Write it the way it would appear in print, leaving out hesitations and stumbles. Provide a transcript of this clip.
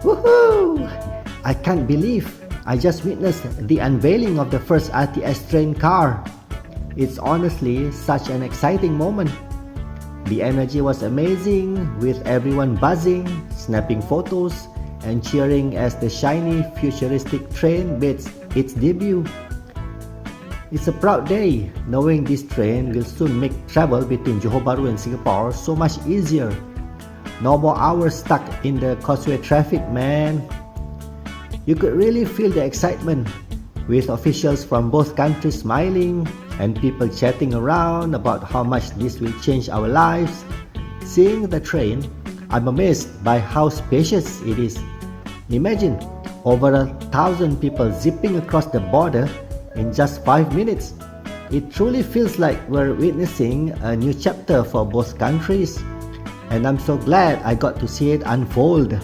Woohoo! I can't believe I just witnessed the unveiling of the first RTS train car. It's honestly such an exciting moment. The energy was amazing, with everyone buzzing, snapping photos, and cheering as the shiny futuristic train made its debut. It's a proud day, knowing this train will soon make travel between Johor Bahru and Singapore so much easier. No more hours stuck in the causeway traffic, man. You could really feel the excitement, with officials from both countries smiling and people chatting around about how much this will change our lives. Seeing the train, I'm amazed by how spacious it is. Imagine over 1,000 people zipping across the border in just 5 minutes. It truly feels like we're witnessing a new chapter for both countries, and I'm so glad I got to see it unfold.